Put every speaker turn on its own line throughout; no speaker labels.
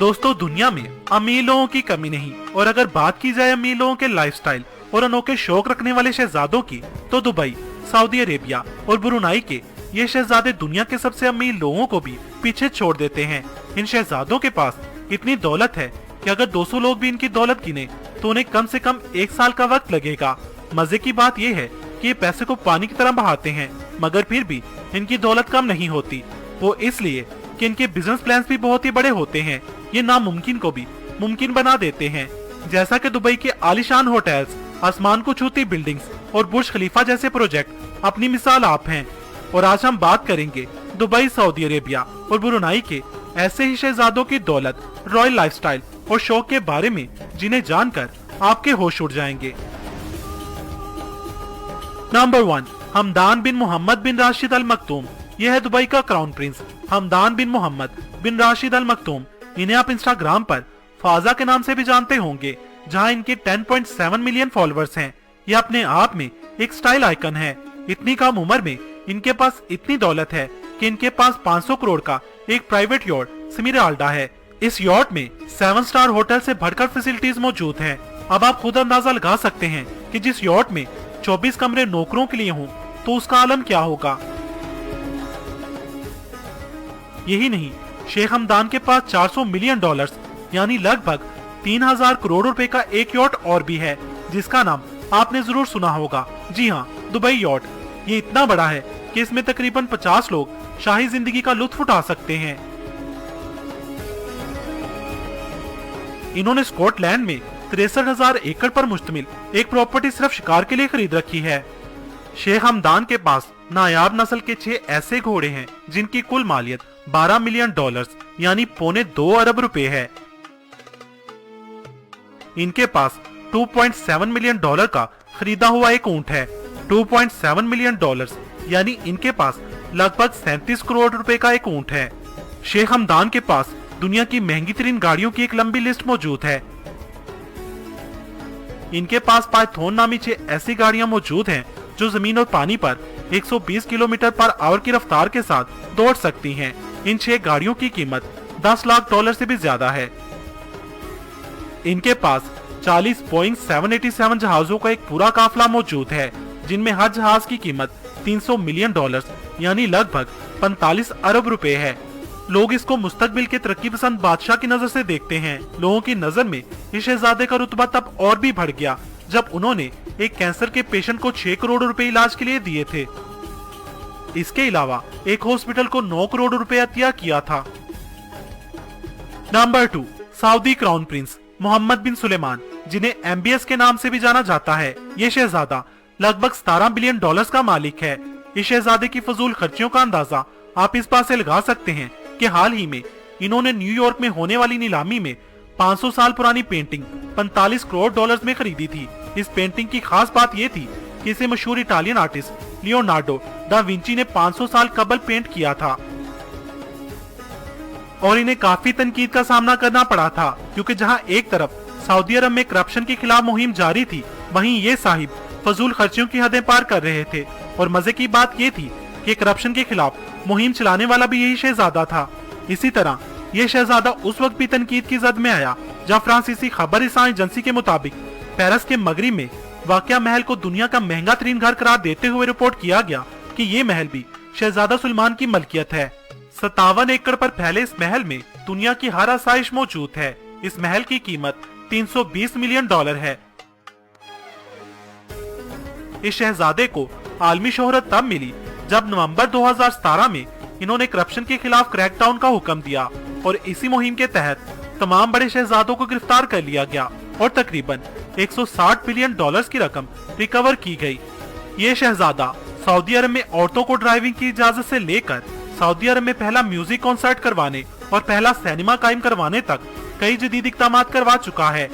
दोस्तों, दुनिया में अमीर लोगों की कमी नहीं, और अगर बात की जाए अमीर लोगों के लाइफस्टाइल और अनोखे शौक रखने वाले शहजादों की, तो दुबई, सऊदी अरेबिया और ब्रुनाई के ये शहजादे दुनिया के सबसे अमीर लोगों को भी पीछे छोड़ देते हैं। इन शहजादों के पास इतनी दौलत है कि अगर 200 लोग भी इनकी दौलत गिने तो उन्हें कम से कम 1 साल का वक्त लगेगा। मजे की बात यह है कि ये पैसे को पानी की तरह बहाते हैं, मगर फिर भी इनकी दौलत कम नहीं होती। वो इसलिए कि इनके बिजनेस प्लान्स भी बहुत ही बड़े होते हैं। ये नामुमकिन को भी मुमकिन बना देते हैं, जैसा कि दुबई के आलीशान होटल्स, आसमान को छूती बिल्डिंग्स और बुर्ज खलीफा जैसे प्रोजेक्ट अपनी मिसाल आप हैं। और आज हम बात करेंगे दुबई, सऊदी अरेबिया और ब्रुनाई के ऐसे ही शहजादों की दौलत, रॉयल लाइफस्टाइल और शौक के बारे में, जिन्हें जानकर आपके होश उड़ जाएंगे। नंबर 1, हमदान बिन मोहम्मद बिन राशिद अल मखतूम। यह है दुबई का क्राउन प्रिंस हमदान बिन मोहम्मद बिन राशिद अल मखतूम। इन्हें आप इंस्टाग्राम पर फाजा के नाम से भी जानते होंगे, जहां इनके 10.7 मिलियन फॉलोअर्स हैं। यह अपने आप में एक स्टाइल आइकन है। इतनी कम उम्र में इनके पास इतनी दौलत है कि इनके पास 500 करोड़ का एक प्राइवेट यॉट स्मिराल्डा है। इस यॉट में 7 स्टार होटल से बढ़कर फैसिलिटीज मौजूद हैं। अब आप खुद अंदाजा लगा सकते हैं कि जिस यॉट में 24 कमरे नौकरों के लिए हों तो उसका आलम क्या होगा। यही नहीं, शेख हमदान के पास 400 मिलियन डॉलर्स यानी लगभग 3000 करोड़ रुपए का एक यॉट और भी है, जिसका नाम आपने जरूर सुना होगा। जी हाँ, दुबई यॉट। ये इतना बड़ा है कि इसमें तकरीबन 50 लोग शाही जिंदगी का लुत्फ उठा सकते हैं। इन्होंने स्कॉटलैंड में 63,000 एकड़ पर मुश्तमिल एक प्रॉपर्टी सिर्फ शिकार के लिए खरीद रखी है। शेख हमदान के पास नायाब नस्ल के 6 ऐसे घोड़े हैं जिनकी कुल मालियत 12 मिलियन डॉलर्स यानी पौने 2 अरब रुपए है। इनके पास 2.7 मिलियन डॉलर का खरीदा हुआ एक ऊंट है। 2.7 मिलियन डॉलर्स यानी इनके पास लगभग 37 करोड़ रुपए का एक ऊंट है। शेख हमदान के पास दुनिया की महंगी तरीन गाड़ियों की एक लंबी लिस्ट मौजूद है। इनके पास पाइथन नामी 6 ऐसी गाड़ियां मौजूद हैं जो जमीन और पानी पर 120 किलोमीटर पर आवर की रफ्तार के साथ दौड़ सकती हैं। इन 6 गाड़ियों की कीमत 10 लाख डॉलर से भी ज्यादा है। इनके पास 40 बोइंग 787 जहाजों का एक पूरा काफिला मौजूद है, जिनमें हर जहाज की कीमत 300 मिलियन डॉलर्स यानी लगभग 45 अरब रुपए है। लोग इसको मुस्तकबिल के तरक्की पसंद बादशाह की नजर से देखते हैं। लोगों की नजर में इस शहजादे का रुतबा तब और भी बढ़ गया जब उन्होंने एक कैंसर के पेशेंट को 6 करोड़ रुपए इलाज के लिए दिए थे। इसके अलावा एक हॉस्पिटल को 9 करोड़ रुपए अतिया किया था। Number 2, Saudi crown prince Mohammed bin Suleman, जिन्हें MBS के नाम से भी जाना जाता है। ये शहजादा लगभग 17 बिलियन डॉलर्स का मालिक है। इस शहजादे की फजूल खर्चियों का अंदाजा आप इस बात से लगा सकते हैं कि हाल ही में इन्होंने न्यूयॉर्क में होने वाली नीलामी में 500 साल पुरानी पेंटिंग 45 करोड़ डॉलर्स में खरीदी थी। इस पेंटिंग की खास बात यह थी कि इसे मशहूर Italian artist Leonardo da Vinci ने 500 साल कबल पेंट किया था और इन्हें काफी तनकीद का सामना करना पड़ा था, क्योंकि जहां एक तरफ सऊदी अरब में करप्शन के खिलाफ मुहिम जारी थी, वहीं ये साहिब फजूल खर्चियों की हदें पार कर रहे थे। और मजे की बात ये थी कि करप्शन के खिलाफ मुहिम चलाने वाला भी यही शहजादा था। इसी तरह ये शहजादा उस वक्त भी तनकीद की जद में आया जब फ्रांसीसी खबर रसां एजेंसी के मुताबिक पेरिस के मगरिब में वाकया महल को दुनिया का महंगा तरीन घर करार देते हुए रिपोर्ट किया गया कि ये महल भी शहजादा सुलेमान की मलकियत है। 57 एकड़ पर फैले इस महल में दुनिया की हर आसाइश मौजूद है। इस महल की कीमत 320 मिलियन डॉलर है। इस शहजादे को आलमी शोहरत तब मिली जब नवंबर 2017 में इन्होंने करप्शन के खिलाफ क्रैकडाउन का हुक्म दिया और इसी मुहिम के तहत तमाम बड़े शहजादों को गिरफ्तार कर लिया गया और तकरीबन 160 बिलियन डॉलर्स की रकम रिकवर की गई। ये शहजादा सऊदी अरब में औरतों को ड्राइविंग की इजाजत से लेकर सऊदी अरब में पहला म्यूजिक कॉन्सर्ट करवाने और पहला सिनेमा कायम करवाने तक कई जदीद इक़दाम करवा चुका है।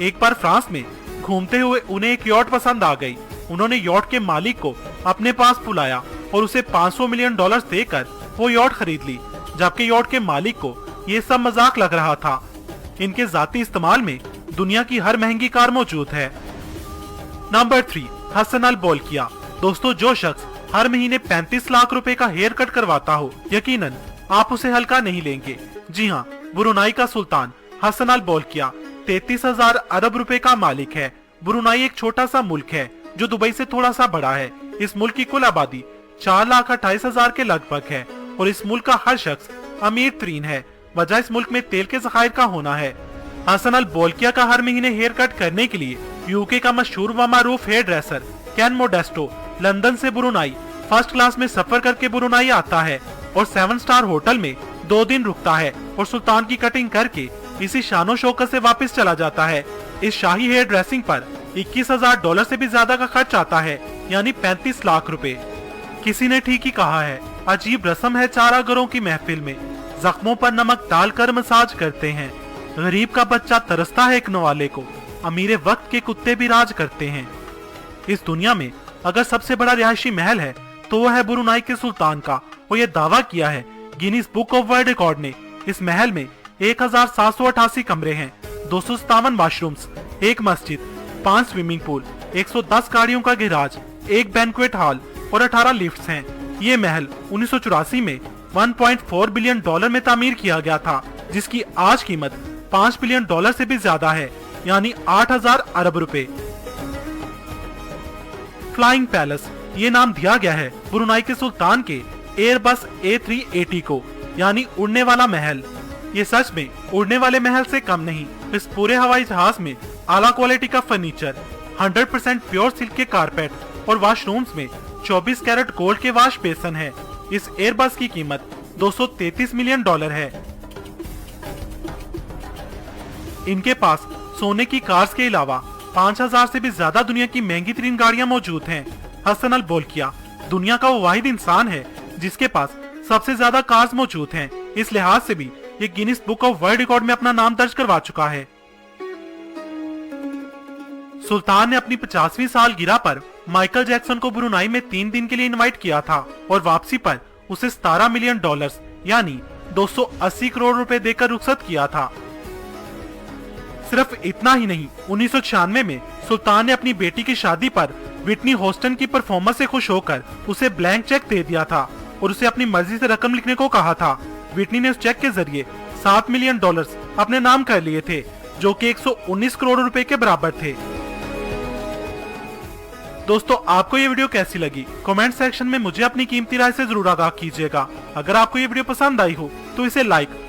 एक बार फ्रांस में घूमते हुए उन्हें एक यॉट पसंद आ गई। उन्होंने यॉट के मालिक को अपने पास बुलाया और उसे 500 मिलियन डॉलर्स देकर वो यॉट खरीद ली, जबकि यॉट के मालिक को ये सब मजाक लग रहा था। इनके जाती इस्तेमाल में दुनिया की हर महंगी कार मौजूद है। नंबर 3, हसन अल बोलकिया। दोस्तों, जो शख्स हर महीने 35 लाख रुपए का हेयर कट करवाता हो, यकीनन आप उसे हल्का नहीं लेंगे। जी हाँ, ब्रुनाई का सुल्तान हसन अल बोल्किया 33,000 अरब रुपए का मालिक है। ब्रुनाई एक छोटा सा मुल्क है जो दुबई से थोड़ा सा बड़ा है। इस मुल्क की कुल आबादी 4,28,000 के लगभग है और इस मुल्क का हर शख्स अमीर तरीन है। वजह इस मुल्क में तेल के जखायर का होना है। हसन अल बोल्किया का हर महीने हेयर कट करने के लिए यूके का मशहूर व मारूफ हेयर ड्रेसर कैन मोडेस्टो लंदन से ब्रुनाई फर्स्ट क्लास में सफर करके ब्रुनाई आता है और 7 स्टार होटल में 2 दिन रुकता है और सुल्तान की कटिंग करके इसी शानो शौकत से वापस चला जाता है। इस शाही हेयर ड्रेसिंग पर $21,000 से भी ज्यादा का खर्च आता है, यानी 35 लाख रुपए। किसी ने ठीक ही कहा है, अजीब रस्म है चारागरों की महफिल में, जख्मों पर नमक डालकर मसाज करते हैं। गरीब का बच्चा तरसता है एक नवाले को, अमीर वक्त के कुत्ते भी राज करते हैं। इस दुनिया में अगर सबसे बड़ा रिहायशी महल है तो वह है ब्रुनाई के सुल्तान का, और यह दावा किया है Guinness book of world record ने। इस महल में 1,788 कमरे हैं, 257 वाशरूम्स, एक मस्जिद, 5 स्विमिंग पूल, 110 गाड़ियों का गैराज, एक बैंक्वेट हॉल और 18 लिफ्ट्स हैं। ये महल 1984 में $1.4 बिलियन में तामीर किया गया था, जिसकी आज कीमत $5 बिलियन से भी ज्यादा है, यानी 8,000 अरब रुपए। फ्लाइंग पैलेस ये नाम दिया गया है ब्रुनाई के सुल्तान के एयरबस A380 को, यानी उड़ने वाला महल। ये सच में उड़ने वाले महल से कम नहीं। इस पूरे हवाई जहाज में आला क्वालिटी का फर्नीचर, 100% प्योर सिल्क के कारपेट और वॉशरूम्स में 24 कैरेट गोल्ड के वॉश बेसन है। इस एयरबस की कीमत $233 मिलियन है। इनके पास सोने की कार्स के अलावा 5,000 से भी ज्यादा दुनिया की महंगी तरीन गाड़ियां मौजूद हैं। हसन अल बोल्किया दुनिया का वो वाहिद इंसान है जिसके पास सबसे ज्यादा कार्स मौजूद हैं। इस लिहाज से भी ये Guinness book of world record में अपना नाम दर्ज करवा चुका है। सुल्तान ने अपनी 50वीं सालगिरह पर माइकल जैक्सन को ब्रुनाई में 3 दिन के लिए इनवाइट किया था और वापसी पर उसे $17 मिलियन यानी 280 करोड़ रुपए देकर रुखसत किया था। सिर्फ इतना ही नहीं, 1996 में सुल्तान ने अपनी बेटी की शादी पर विटनी होस्टन की परफॉर्मेंस से खुश होकर उसे ब्लैंक चेक दे दिया था और उसे अपनी मर्जी से रकम लिखने को कहा था। विटनी ने उस चेक के जरिए $7 मिलियन अपने नाम कर लिए थे, जो कि 119 करोड़ रुपए के बराबर थे। दोस्तों, आपको ये वीडियो कैसी लगी? कमेंट सेक्शन में मुझे अपनी कीमती राय से जरूर आगाह कीजिएगा। अगर आपको ये वीडियो पसंद आई हो तो इसे लाइक